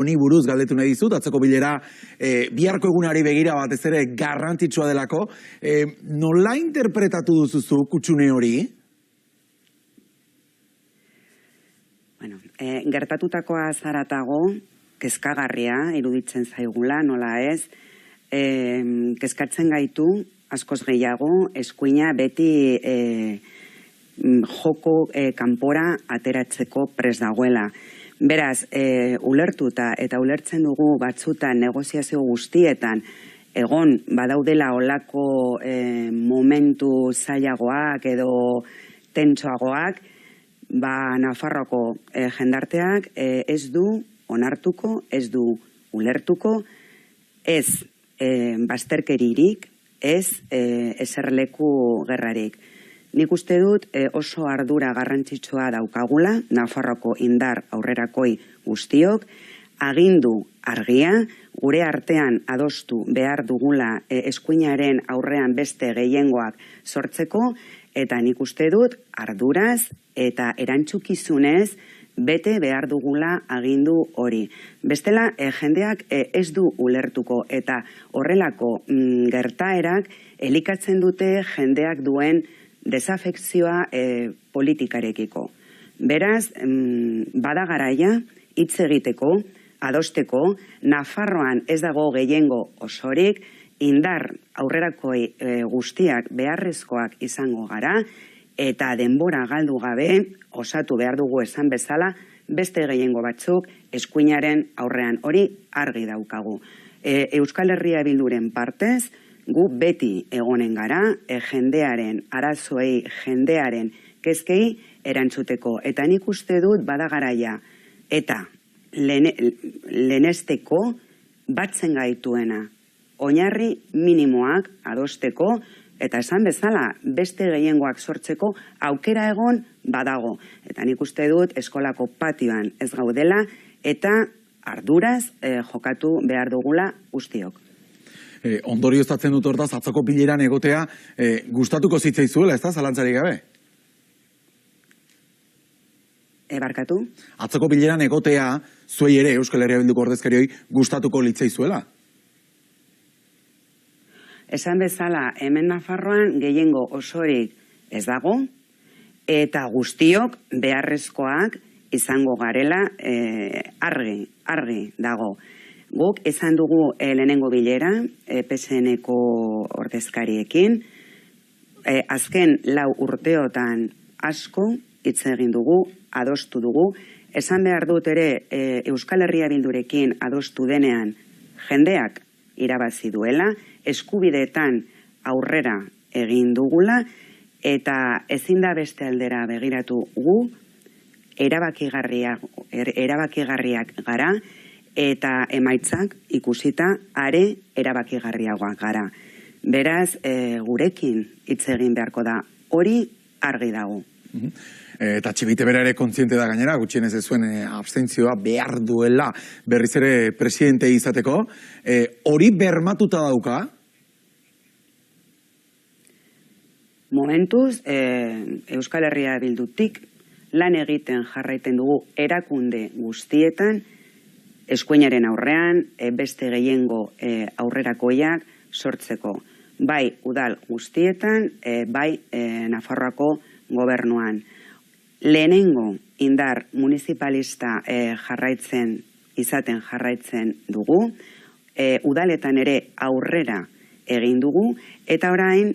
Honi buruz galdetu nahi dizut, atzoko bilera biharko egunari begira batez ere garrantzitsua delako. Nola interpretatu duzuzu kutsune hori? Bueno, gertatutakoa zaratago, kezkagarria iruditzen zaigula, nola ez, kezkatzen gaitu, askoz gehiago, eskuina beti joko kanpora ateratzeko prest dagoela. Beraz, ulertuta eta ulertzen dugu batzutan negoziazio guztietan egon badaudela olako momentu zailagoak edo tentsoagoak, Nafarroako jendarteak ez du onartuko, ez du ulertuko, ez bazterkeririk, ez eserleku gerrarik. Nik uste dut oso ardura garrantzitsua daukagula, Nafarroako indar aurrerakoi guztiok, agindu argia, gure artean adostu behar dugula eskuinaren aurrean beste gehiengoak sortzeko, eta nik uste dut arduraz eta erantzukizunez bete behar dugula agindu hori. Bestela, jendeak ez du ulertuko eta horrelako gertaerak elikatzen dute jendeak duen desafekzioa politikarekiko. Beraz, bada garaia hitz egiteko, adosteko, Nafarroan ez dago gehiengo osorik, indar aurrerakoi guztiak beharrezkoak izango gara, eta denbora galdu gabe, osatu behar dugu esan bezala, beste gehiengo batzuk eskuinaren aurrean hori argi daukagu. Euskal Herria Bilduren partez, gu beti egonen gara, jendearen arazoei, jendearen kezkei erantzuteko. Eta nik uste dut bada garaia eta lehenesteko batzen gaituena. Oinarri minimoak adosteko eta esan bezala beste gehiengoak sortzeko aukera egon badago. Eta nik uste dut eskolako patioan ez gaudela eta arduraz jokatu behar dugula guztiok. Ondorioztatzen dut hortaz, atzoko bileran egotea gustatuko zitzaizuela, ez da, zalantzarik gabe? Barkatu? Atzoko bileran egotea, zuei ere Euskal Herria Bilduko ordezkarioi gustatuko litzaizuela? Esan bezala, hemen Nafarroan gehiengo osorik ez dago, eta guztiok beharrezkoak izango garela argi dago. Guk izan dugu lehenengo bilera, PSN-eko ordezkariekin, azken 4 urteotan asko hitz egin dugu, adostu dugu, esan behar dut ere Euskal Herria Bildurekin adostu denean jendeak irabazi duela, eskubideetan aurrera egin dugula, eta ezin da beste aldera begiratu gu, erabakigarriak gara, eta emaitzak ikusita are erabakigarriagoak gara. Beraz, gurekin hitz egin beharko da, hori argi dago. Eta Txibite bera ere kontziente da gainera, gutxienez ez zuen abstentzioa behar duela berriz ere presidente izateko. Hori bermatuta dauka? Momentuz, Euskal Herria Bildutik lan egiten jarraiten dugu erakunde guztietan, eskuinaren aurrean, beste gehiengo aurrerakoiak sortzeko. Bai udal guztietan, bai Nafarroako gobernuan. Lehenengo indar municipalista izaten jarraitzen dugu, udaletan ere aurrera egin dugu, eta orain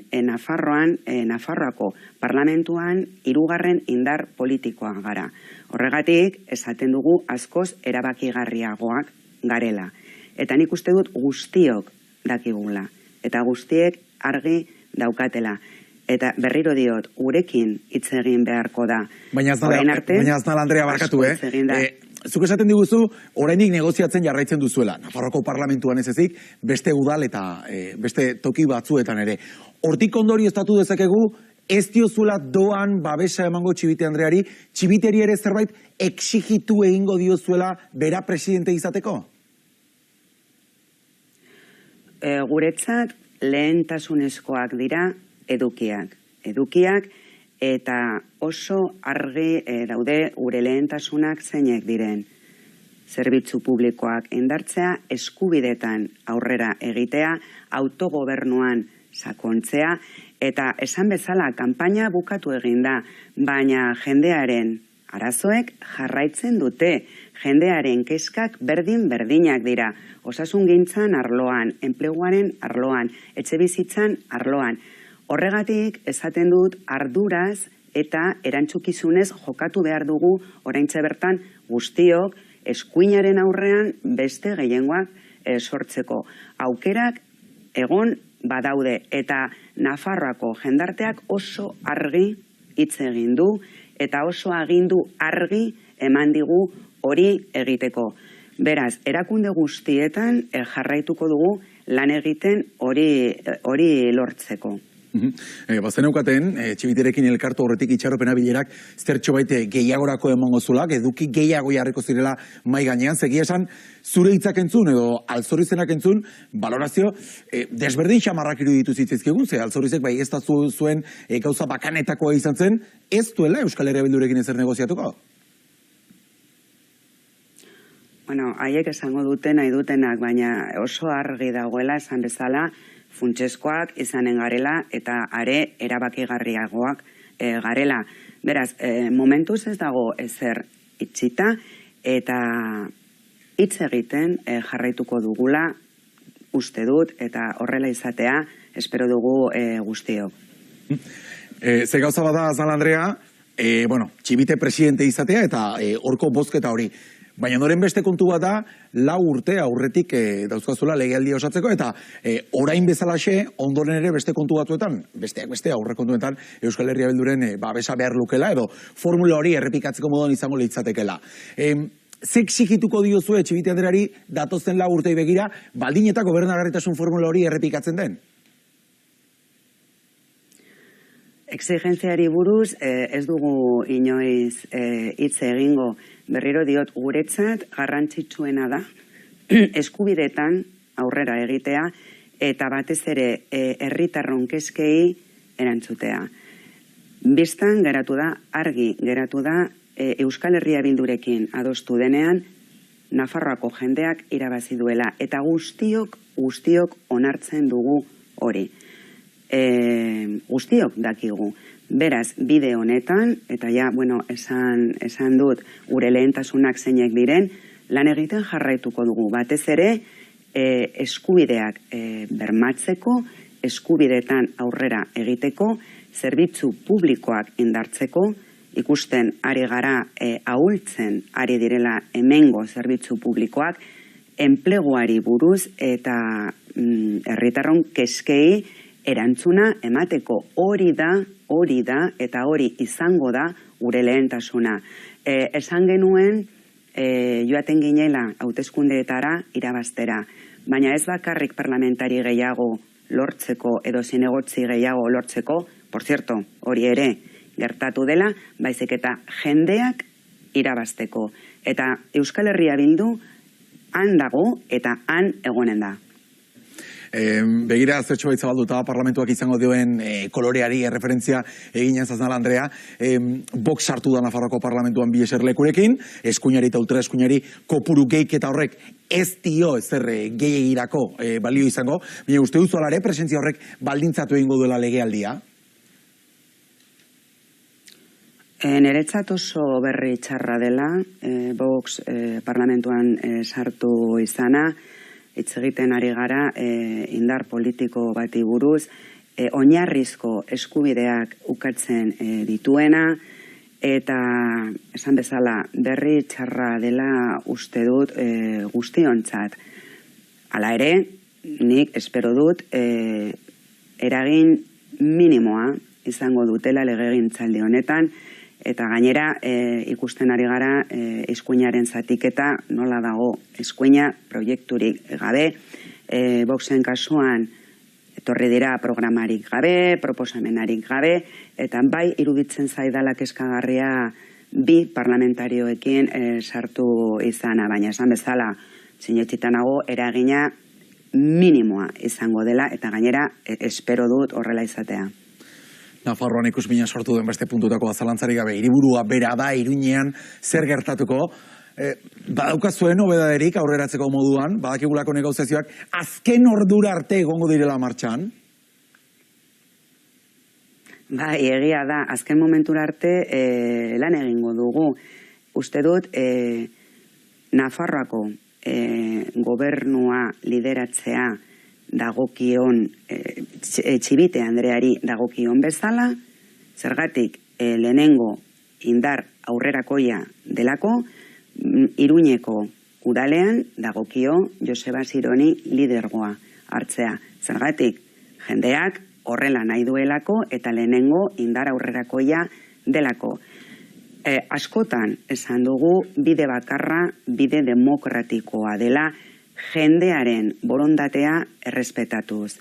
Nafarroako parlamentuan 3. indar politikoa gara. Horregatik, esaten dugu askoz erabakigarriagoak garela. Eta nik uste dut guztiok dakigula. Eta guztiek argi daukatela. Eta berriro diot, gurekin hitz egin beharko da. Baina aznala, Andrea, barkatu, Zuk esaten diguzu, oraindik negoziatzen jarraitzen duzuela. Nafarroako parlamentuan ez ezik, beste udal eta beste toki batzuetan ere. Hortik ondorioztatu dezakegu, ez diozuela doan babesa emango Txibite Andreari, Txibiteri ere zerbait exigitu egingo diozuela bera presidente izateko? Guretzat lehentasunezkoak dira edukiak. Edukiak eta oso argi daude gure lehentasunak zeinek diren. zerbitzu publikoak indartzea, eskubidetan aurrera egitea, autogobernuan sakontzea, eta esan bezala kanpaina bukatu egin da, baina jendearen arazoek jarraitzen dute, jendearen kezkak berdin-berdinak dira, osasungintzan arloan, enpleguaren arloan, etxebizitzan arloan. Horregatik esaten dut arduraz eta erantzukizunez jokatu behar dugu oraintxe bertan guztiok eskuinaren aurrean beste gehiengoak sortzeko. Aukerak egon badaude eta Nafarroako jendarteak oso argi hitz egin du eta oso agindu argi eman digu hori egiteko. Beraz, erakunde guztietan jarraituko dugu lan egiten hori lortzeko. Bazen eukaten, Txibiterekin elkartu horretik itxaropena bilerak zertxo baite gehiagorako emango zulak, eduki gehiago jarriko zirela mai gainean, segia esan zure hitzak entzun edo Alzorizenak entzun, balorazio desberdin xamarrak iruditu zitzizkigun, ze Alzorizek bai ez da zuen gauza bakanetakoa izan zen, ez duela Euskal Herria Bildurekin ezer negoziatuko? Bueno, haiek esango duten nahi dutenak, baina oso argi dagoela esan bezala, funtsezkoak izanen garela eta are erabakigarriagoak garela. Beraz, momentuz ez dago ezer itxita eta hitz egiten jarraituko dugula uste dut eta horrela izatea espero dugu guztiok. Ze gauza bada, Azal Andrea, Txibite presidente izatea eta horko bozketa hori. Baina noren beste kontu bat da, 4 urte aurretik dauzkazula legealdia osatzeko, eta orain bezalaxe, ondoren ere beste kontu batzuetan, besteak beste aurre kontuetan, Euskal Herria Bilduren babesa behar lukela, edo formula hori errepikatzeko moduan izango litzatekela. Zek xikituko diozue Txibite Andreari datozen 4 urtei begira, baldin eta gobernagarritasun formula hori errepikatzen den? Exigentziari buruz ez dugu inoiz hitz egingo. Berriro diot, guretzat garrantzitsuena da eskubidetan aurrera egitea eta batez ere herritarron kezkei erantzutea. Bistan geratu da, argi geratu da, Euskal Herria Bildurekin adostu denean Nafarroako jendeak irabazi duela eta guztiok onartzen dugu hori. Guztiok dakigu. Beraz, bide honetan, eta ja, esan dut gure lehentasunak zeinek diren, lan egiten jarraituko dugu. Batez ere, eskubideak bermatzeko, eskubidetan aurrera egiteko, zerbitzu publikoak indartzeko, ikusten ari gara ahultzen ari direla hemengo zerbitzu publikoak, enpleguari buruz eta herritarron kezkei erantzuna emateko hori da eta hori izango da gure lehentasuna. Esan genuen joaten ginela hauteskundeetara irabaztera, baina ez bakarrik parlamentari gehiago lortzeko edo zinegotzi gehiago lortzeko, por cierto, hori ere gertatu dela, baizik eta jendeak irabazteko. Eta Euskal Herria Bildu han dago eta han egonen da. Begira, zertxo baitza balduta parlamentuak izango dioen koloreari referentzia eginez Azal Andrea, Vox sartu da Nafarroako parlamentuan 2 eserlekurekin, eskuinari eta ultra eskuinari kopuru geiketa horrek ez dio ezer gehiagirako balio izango, baina uste duzu alare presentzia horrek baldintzatu egingo duela legealdia? Niretzat oso berri txarra dela, Vox parlamentuan sartu izana, hitz egiten ari gara indar politiko bati buruz, oinarrizko eskubideak ukatzen dituena, eta esan bezala berri txarra dela uste dut guztiontzat. Hala ere, nik espero dut eragin minimoa izango dutela legegintzaldi honetan, eta gainera ikusten ari gara eskuinaren zatiketa nola dago eskuina proiekturik gabe, Voxen kasuan etorri dira programarik gabe, proposamenarik gabe, eta bai iruditzen zaidala kezkagarria 2 parlamentarioekin sartu izana, baina esan bezala sinetsita nago eragina minimoa izango dela, eta gainera espero dut horrela izatea. Nafarroan ikusmina sortu den beste puntutako zalantzari gabe, hiriburua bera da, Iruñean zer gertatuko, Badaukazuen nobedaderik aurreratzeko moduan, badakigulako negoziazioak azken ordura arte egongo direla martxan? Bai, egia da, azken momentura arte lan egingo dugu. Uste dut, Nafarroako gobernua lideratzea dagokion, Txibite Andreari dagokion bezala, zergatik lehenengo indar aurrerakoia delako, Iruñeko udalean dagokio Joseba Sironi lidergoa hartzea. Zergatik, jendeak horrela nahi duelako eta lehenengo indar aurrerakoia delako. Askotan esan dugu bide bakarra, bide demokratikoa dela jendearen borondatea errespetatuz.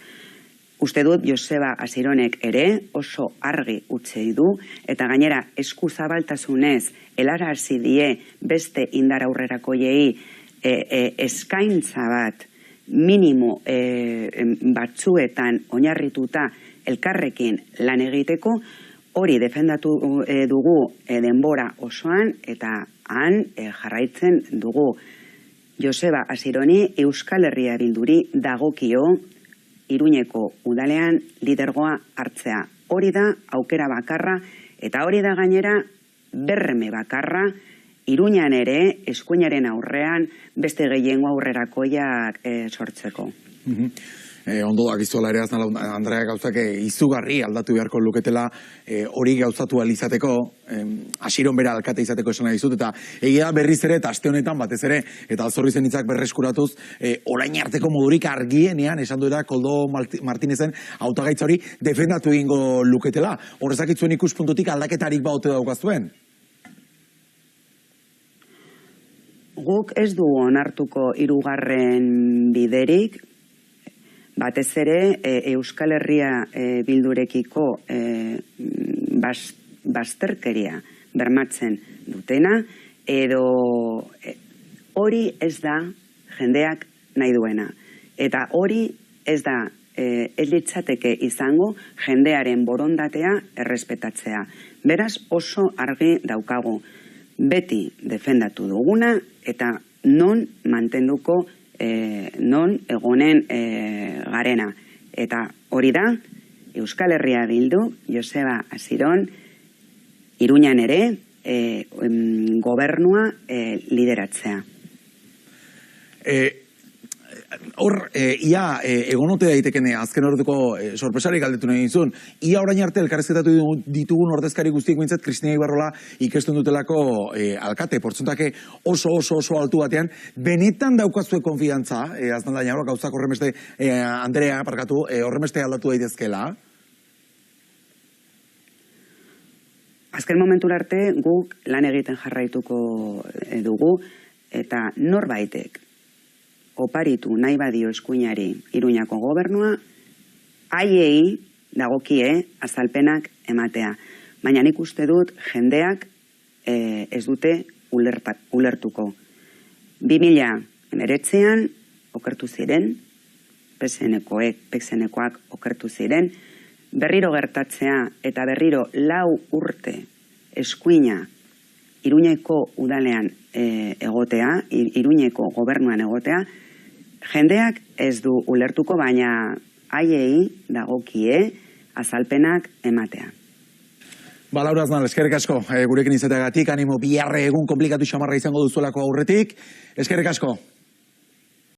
Uste dut Joseba Asironek ere oso argi utzei du eta gainera eskuzabaltasunez helarazi die beste indar aurrerakoiei eskaintza bat minimo batzuetan oinarrituta elkarrekin lan egiteko, hori defendatu dugu denbora osoan eta han jarraitzen dugu. Joseba Asironi Euskal Herria Bilduri dagokio Iruñeko udalean lidergoa hartzea. Hori da aukera bakarra eta hori da gainera berme bakarra Iruñan ere eskuinaren aurrean beste gehiengo aurrerakoiak sortzeko. Ondo dakizuela ere Andrea gauzak izugarri aldatu beharko luketela hori gauzatu izateko, Asiron bera alkate izateko esan nahi dizut, eta egia berriz ere, eta aste honetan batez ere, eta alzorri zen hitzak berreskuratuz, orain arteko modurik argienean, esan duera Koldo Martinezen hautagaitza hori defendatu egingo luketela. Horrezak itzuen ikuspuntutik aldaketarik baute daukazuen? Guk ez du onartuko hirugarren biderik, batez ere Euskal Herria Bildurekiko bazterkeria bermatzen dutena, edo hori ez da jendeak nahi duena. Eta hori ez da ez litzateke izango jendearen borondatea errespetatzea. Beraz oso argi daukagu beti defendatu duguna eta non mantenduko non egonen garena. Eta hori da, Euskal Herria Bildu, Joseba Asiron, Iruñan ere gobernua lideratzea. Hor, ia egonote daitekene azken horretako sorpresari galdetu nahi dizun, ia orain arte elkarrezketatu ditugun ordezkari guztiek bintzat Kristina Ibarrola ikesten dutelako alkate, portzentake oso altu batean, benetan daukazue konfidantza, azten da nahiagoak gauzak horremeste, Andrea, parkatu, horremeste aldatu daitezkela? Azken momentura arte guk lan egiten jarraituko dugu, eta norbaitek oparitu nahi badio eskuinari Iruñako gobernua, haiei dagokie azalpenak ematea. Baina nik uste dut jendeak ez dute ulertuko. 2019an okertu ziren, PSN-koak okertu ziren, berriro gertatzea eta berriro 4 urte eskuina Iruñeko udalean egotea, Iruñeko gobernuan egotea, jendeak ez du ulertuko, baina haiei dagokie azalpenak ematea. Laura Aznal, eskerrik asko, gurekin izateagatik, animo biharre egun komplikatu xamarra izango duzuelako aurretik, eskerrik asko.